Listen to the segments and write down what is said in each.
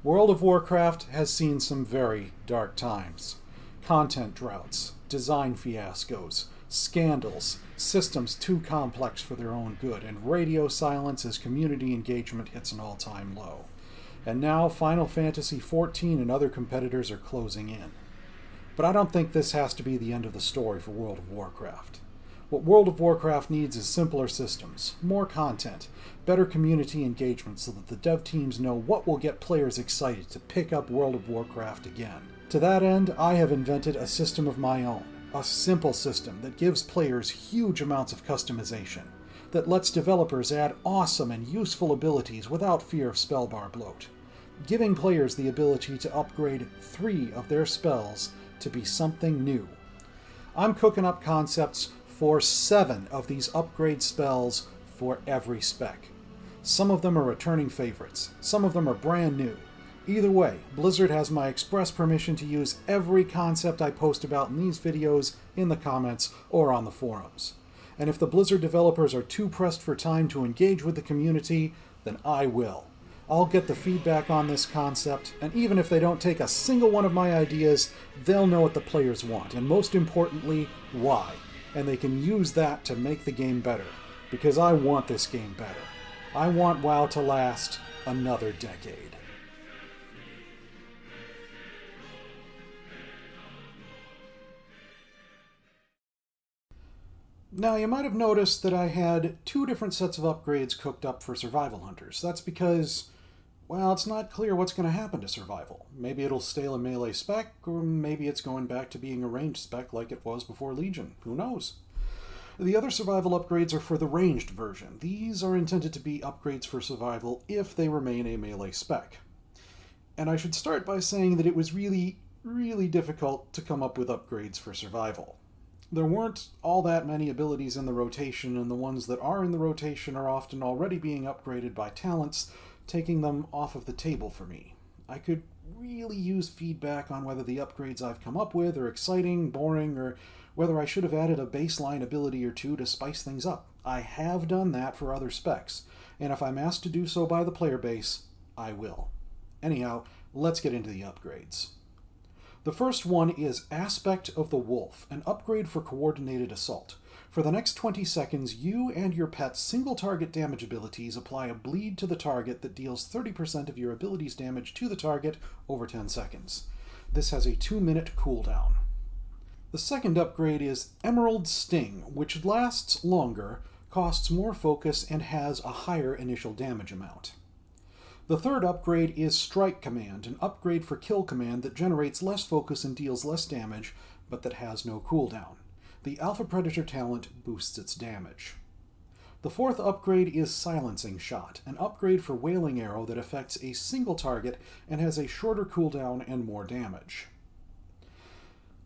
World of Warcraft has seen some very dark times. Content droughts, design fiascos, scandals, systems too complex for their own good, and radio silence as community engagement hits an all-time low. And now Final Fantasy XIV and other competitors are closing in. But I don't think this has to be the end of the story for World of Warcraft. What World of Warcraft needs is simpler systems, more content, better community engagement so that the dev teams know what will get players excited to pick up World of Warcraft again. To that end, I have invented a system of my own, a simple system that gives players huge amounts of customization, that lets developers add awesome and useful abilities without fear of spellbar bloat, giving players the ability to upgrade 3 of their spells to be something new. I'm cooking up concepts for 7 of these upgrade spells for every spec. Some of them are returning favorites, some of them are brand new. Either way, Blizzard has my express permission to use every concept I post about in these videos in the comments or on the forums. And if the Blizzard developers are too pressed for time to engage with the community, then I will. I'll get the feedback on this concept, and even if they don't take a single one of my ideas, they'll know what the players want, and most importantly, why. And they can use that to make the game better, because I want this game better. I want WoW to last another decade. Now, you might have noticed that I had 2 different sets of upgrades cooked up for Survival Hunters. That's because, well, it's not clear what's going to happen to Survival. Maybe it'll stay a melee spec, or maybe it's going back to being a ranged spec like it was before Legion. Who knows? The other Survival upgrades are for the ranged version. These are intended to be upgrades for Survival if they remain a melee spec. And I should start by saying that it was really difficult to come up with upgrades for Survival. There weren't all that many abilities in the rotation, and the ones that are in the rotation are often already being upgraded by talents, taking them off of the table for me. I could really use feedback on whether the upgrades I've come up with are exciting, boring, or whether I should have added a baseline ability or 2 to spice things up. I have done that for other specs, and if I'm asked to do so by the player base, I will. Anyhow, let's get into the upgrades. The first one is Aspect of the Wolf, an upgrade for coordinated assault. For the next 20 seconds, you and your pet's single-target damage abilities apply a bleed to the target that deals 30% of your ability's damage to the target over 10 seconds. This has a 2-minute cooldown. The second upgrade is Emerald Sting, which lasts longer, costs more focus, and has a higher initial damage amount. The third upgrade is Strike Command, an upgrade for Kill Command that generates less focus and deals less damage, but that has no cooldown. The Alpha Predator talent boosts its damage. The fourth upgrade is Silencing Shot, an upgrade for Wailing Arrow that affects a single target and has a shorter cooldown and more damage.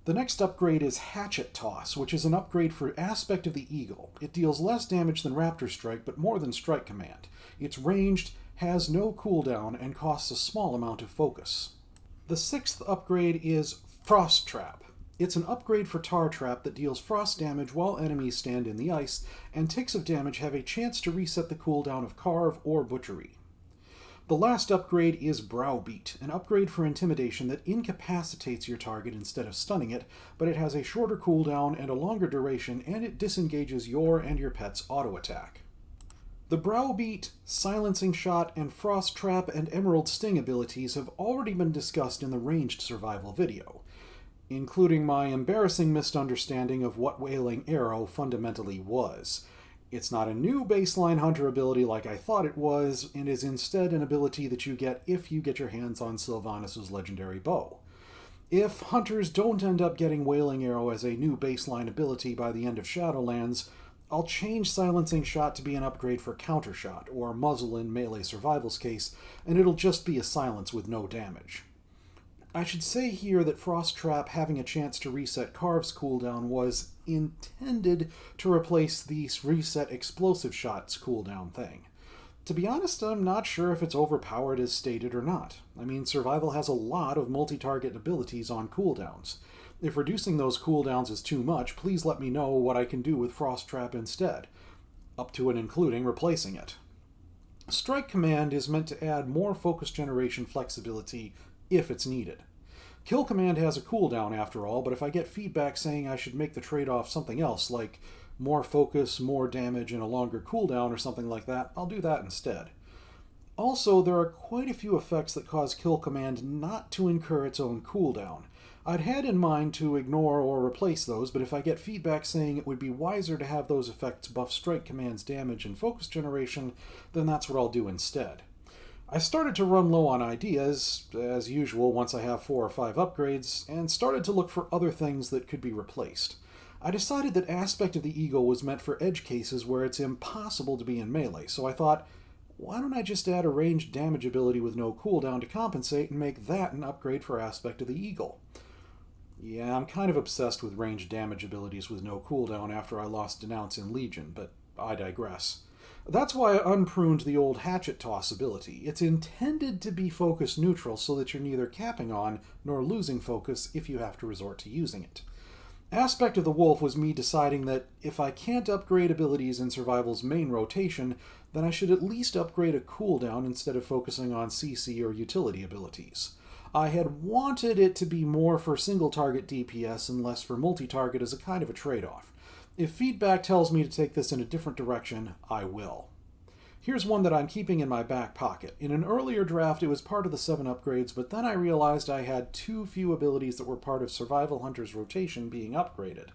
The next upgrade is Hatchet Toss, which is an upgrade for Aspect of the Eagle. It deals less damage than Raptor Strike, but more than Strike Command. It's ranged, has no cooldown, and costs a small amount of focus. The sixth upgrade is Frost Trap. It's an upgrade for Tar Trap that deals frost damage while enemies stand in the ice, and ticks of damage have a chance to reset the cooldown of Carve or Butchery. The last upgrade is Browbeat, an upgrade for Intimidation that incapacitates your target instead of stunning it, but it has a shorter cooldown and a longer duration, and it disengages your and your pet's auto attack. The Browbeat, Silencing Shot, and Frost Trap and Emerald Sting abilities have already been discussed in the ranged Survival video, including my embarrassing misunderstanding of what Wailing Arrow fundamentally was. It's not a new baseline hunter ability like I thought it was, and is instead an ability that you get if you get your hands on Sylvanas' legendary bow. If hunters don't end up getting Wailing Arrow as a new baseline ability by the end of Shadowlands, I'll change Silencing Shot to be an upgrade for Countershot, or Muzzle in Melee Survival's case, and it'll just be a silence with no damage. I should say here that Frost Trap having a chance to reset Carve's cooldown was intended to replace the reset Explosive Shot's cooldown thing. To be honest, I'm not sure if it's overpowered as stated or not. I mean, Survival has a lot of multi-target abilities on cooldowns. If reducing those cooldowns is too much, please let me know what I can do with Frost Trap instead, up to and including replacing it. Strike Command is meant to add more focus generation flexibility if it's needed. Kill Command has a cooldown after all, but if I get feedback saying I should make the trade-off something else, like more focus, more damage, and a longer cooldown or something like that, I'll do that instead. Also, there are quite a few effects that cause Kill Command not to incur its own cooldown. I'd had in mind to ignore or replace those, but if I get feedback saying it would be wiser to have those effects buff Strike Command's damage and focus generation, then that's what I'll do instead. I started to run low on ideas, as usual once I have 4 or 5 upgrades, and started to look for other things that could be replaced. I decided that Aspect of the Eagle was meant for edge cases where it's impossible to be in melee, so I thought, why don't I just add a ranged damage ability with no cooldown to compensate and make that an upgrade for Aspect of the Eagle? Yeah, I'm kind of obsessed with ranged damage abilities with no cooldown after I lost Denounce in Legion, but I digress. That's why I unpruned the old Hatchet Toss ability. It's intended to be focus neutral so that you're neither capping on nor losing focus if you have to resort to using it. Aspect of the Wolf was me deciding that if I can't upgrade abilities in Survival's main rotation, then I should at least upgrade a cooldown instead of focusing on CC or utility abilities. I had wanted it to be more for single-target DPS and less for multi-target as a kind of a trade-off. If feedback tells me to take this in a different direction, I will. Here's one that I'm keeping in my back pocket. In an earlier draft, it was part of the 7 upgrades, but then I realized I had too few abilities that were part of Survival Hunter's rotation being upgraded.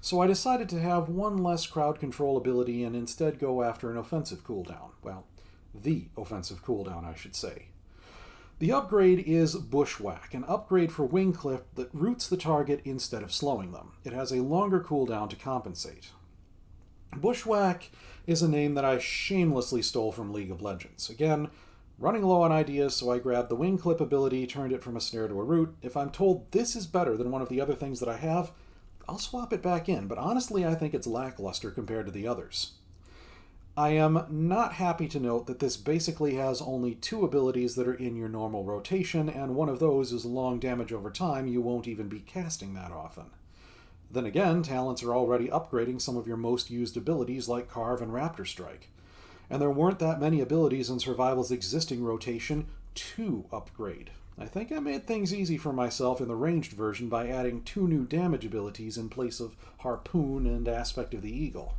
So I decided to have one less crowd control ability and instead go after an offensive cooldown. Well, the offensive cooldown, I should say. The upgrade is Bushwhack, an upgrade for Wing Clip that roots the target instead of slowing them. It has a longer cooldown to compensate. Bushwhack is a name that I shamelessly stole from League of Legends. Again, running low on ideas, so I grabbed the Wing Clip ability, turned it from a snare to a root. If I'm told this is better than one of the other things that I have, I'll swap it back in, but honestly I think it's lackluster compared to the others. I am not happy to note that this basically has only 2 abilities that are in your normal rotation, and one of those is long damage over time. You won't even be casting that often. Then again, talents are already upgrading some of your most used abilities like Carve and Raptor Strike. And there weren't that many abilities in Survival's existing rotation to upgrade. I think I made things easy for myself in the ranged version by adding 2 new damage abilities in place of Harpoon and Aspect of the Eagle.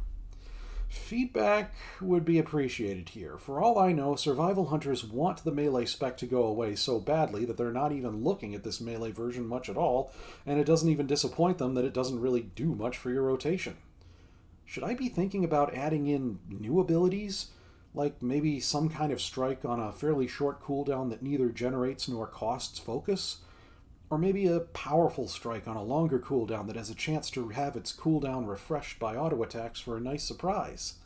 Feedback would be appreciated here. For all I know, Survival Hunters want the melee spec to go away so badly that they're not even looking at this melee version much at all, and it doesn't even disappoint them that it doesn't really do much for your rotation. Should I be thinking about adding in new abilities? Like maybe some kind of strike on a fairly short cooldown that neither generates nor costs focus? Or maybe a powerful strike on a longer cooldown that has a chance to have its cooldown refreshed by auto attacks for a nice surprise.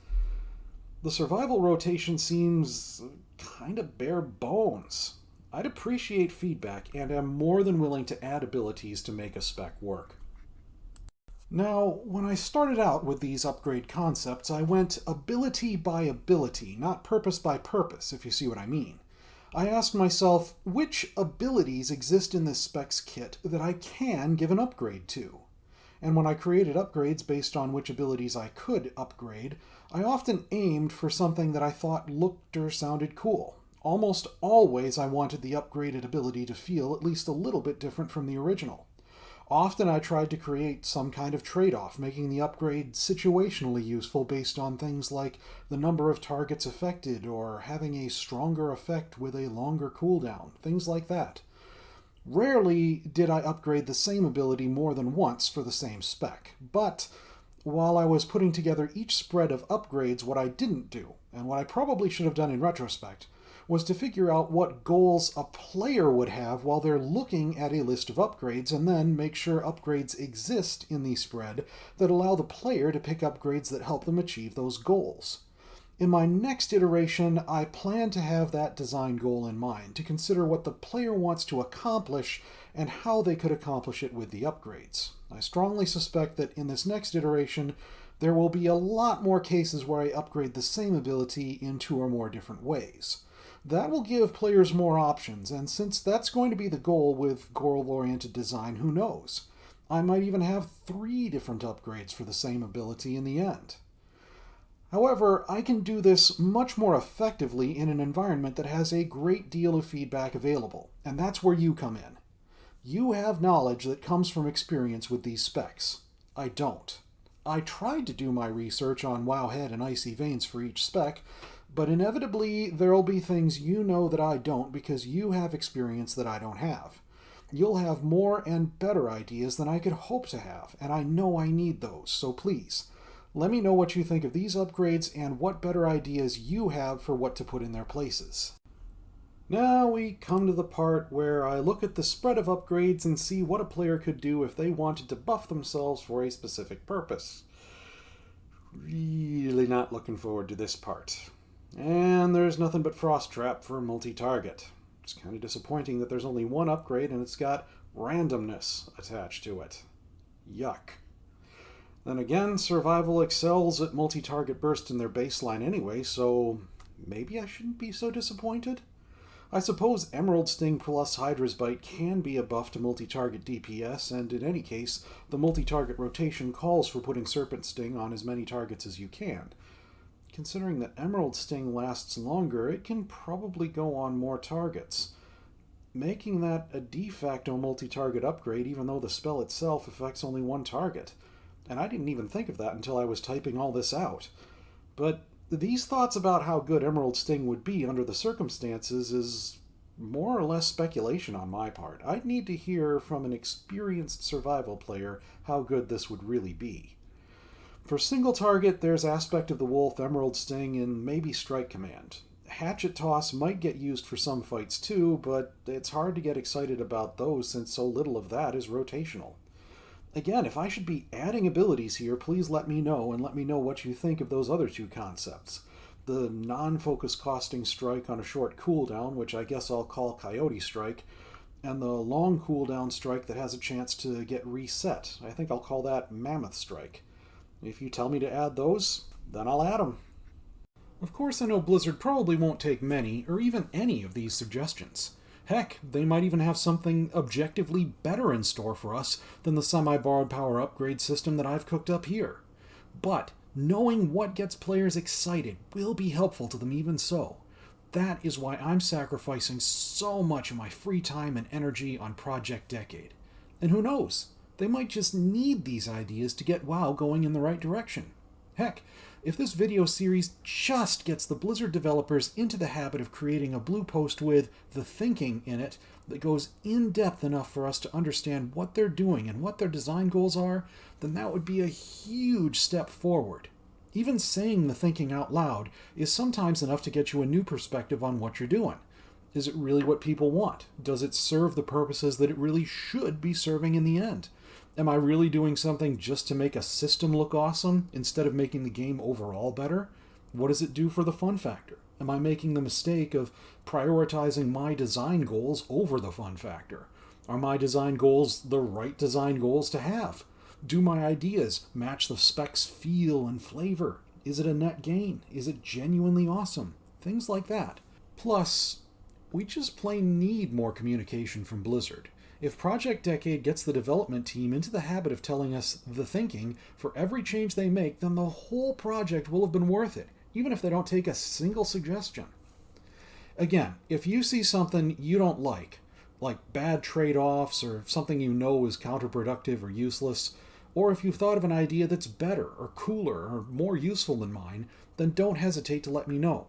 The survival rotation seems kind of bare bones. I'd appreciate feedback and am more than willing to add abilities to make a spec work. Now, when I started out with these upgrade concepts, I went ability by ability, not purpose by purpose, if you see what I mean. I asked myself, which abilities exist in this specs kit that I can give an upgrade to? And when I created upgrades based on which abilities I could upgrade, I often aimed for something that I thought looked or sounded cool. Almost always I wanted the upgraded ability to feel at least a little bit different from the original. Often I tried to create some kind of trade-off, making the upgrade situationally useful based on things like the number of targets affected or having a stronger effect with a longer cooldown, things like that. Rarely did I upgrade the same ability more than once for the same spec, but while I was putting together each spread of upgrades, what I didn't do, and what I probably should have done in retrospect, was to figure out what goals a player would have while they're looking at a list of upgrades, and then make sure upgrades exist in the spread that allow the player to pick upgrades that help them achieve those goals. In my next iteration, I plan to have that design goal in mind, to consider what the player wants to accomplish and how they could accomplish it with the upgrades. I strongly suspect that in this next iteration, there will be a lot more cases where I upgrade the same ability in 2 or more different ways. That will give players more options, and since that's going to be the goal with goal-oriented design, who knows? I might even have 3 different upgrades for the same ability in the end. However, I can do this much more effectively in an environment that has a great deal of feedback available, and that's where you come in. You have knowledge that comes from experience with these specs. I don't. I tried to do my research on Wowhead and Icy Veins for each spec, but inevitably there'll be things you know that I don't because you have experience that I don't have. You'll have more and better ideas than I could hope to have, and I know I need those, so please, let me know what you think of these upgrades and what better ideas you have for what to put in their places. Now we come to the part where I look at the spread of upgrades and see what a player could do if they wanted to buff themselves for a specific purpose. Really not looking forward to this part. And there's nothing but Frost Trap for multi-target. It's kind of disappointing that there's only one upgrade and it's got randomness attached to it. Yuck. Then again, Survival excels at multi-target burst in their baseline anyway, so maybe I shouldn't be so disappointed? I suppose Emerald Sting plus Hydra's Bite can be a buff to multi-target DPS, and in any case, the multi-target rotation calls for putting Serpent Sting on as many targets as you can. Considering that Emerald Sting lasts longer, it can probably go on more targets, making that a de facto multi-target upgrade even though the spell itself affects only one target. And I didn't even think of that until I was typing all this out. But these thoughts about how good Emerald Sting would be under the circumstances is more or less speculation on my part. I'd need to hear from an experienced survival player how good this would really be. For single target, there's Aspect of the Wolf, Emerald Sting, and maybe Strike Command. Hatchet Toss might get used for some fights too, but it's hard to get excited about those since so little of that is rotational. Again, if I should be adding abilities here, please let me know, and let me know what you think of those other two concepts. The non-focus costing strike on a short cooldown, which I guess I'll call Coyote Strike, and the long cooldown strike that has a chance to get reset. I think I'll call that Mammoth Strike. If you tell me to add those, then I'll add them. Of course, I know Blizzard probably won't take many, or even any of these suggestions. Heck, they might even have something objectively better in store for us than the semi-borrowed power upgrade system that I've cooked up here. But knowing what gets players excited will be helpful to them even so. That is why I'm sacrificing so much of my free time and energy on Project Decade. And who knows, they might just need these ideas to get WoW going in the right direction. Heck, if this video series just gets the Blizzard developers into the habit of creating a blue post with the thinking in it that goes in depth enough for us to understand what they're doing and what their design goals are, then that would be a huge step forward. Even saying the thinking out loud is sometimes enough to get you a new perspective on what you're doing. Is it really what people want? Does it serve the purposes that it really should be serving in the end? Am I really doing something just to make a system look awesome instead of making the game overall better? What does it do for the fun factor? Am I making the mistake of prioritizing my design goals over the fun factor? Are my design goals the right design goals to have? Do my ideas match the spec's feel and flavor? Is it a net gain? Is it genuinely awesome? Things like that. Plus, we just plain need more communication from Blizzard. If Project Decade gets the development team into the habit of telling us the thinking for every change they make, then the whole project will have been worth it, even if they don't take a single suggestion. Again, if you see something you don't like bad trade-offs or something you know is counterproductive or useless, or if you've thought of an idea that's better or cooler or more useful than mine, then don't hesitate to let me know.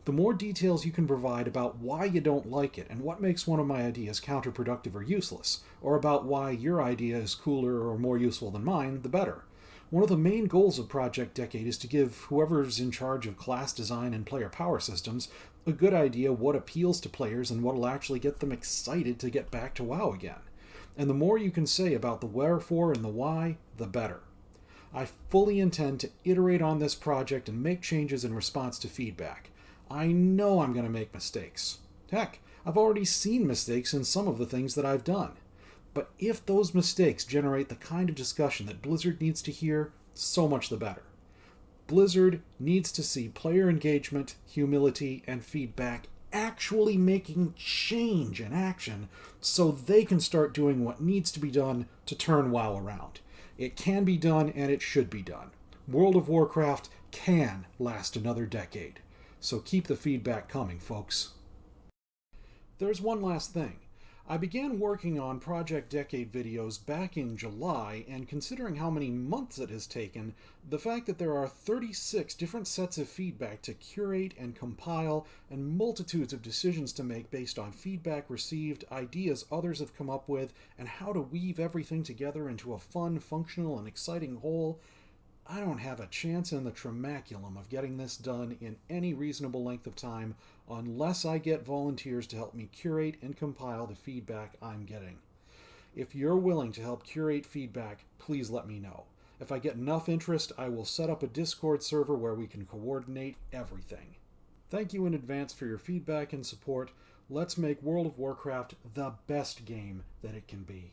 The more details you can provide about why you don't like it and what makes one of my ideas counterproductive or useless, or about why your idea is cooler or more useful than mine, the better. One of the main goals of Project Decade is to give whoever's in charge of class design and player power systems a good idea what appeals to players and what will actually get them excited to get back to WoW again. And the more you can say about the wherefore and the why, the better. I fully intend to iterate on this project and make changes in response to feedback. I know I'm going to make mistakes. Heck, I've already seen mistakes in some of the things that I've done. But if those mistakes generate the kind of discussion that Blizzard needs to hear, so much the better. Blizzard needs to see player engagement, humility, and feedback actually making change in action so they can start doing what needs to be done to turn WoW around. It can be done and it should be done. World of Warcraft can last another decade. So keep the feedback coming, folks. There's one last thing. I began working on Project Decade videos back in July, and considering how many months it has taken, the fact that there are 36 different sets of feedback to curate and compile, and multitudes of decisions to make based on feedback received, ideas others have come up with, and how to weave everything together into a fun, functional, and exciting whole, I don't have a chance in the tramaculum of getting this done in any reasonable length of time unless I get volunteers to help me curate and compile the feedback I'm getting. If you're willing to help curate feedback, please let me know. If I get enough interest, I will set up a Discord server where we can coordinate everything. Thank you in advance for your feedback and support. Let's make World of Warcraft the best game that it can be.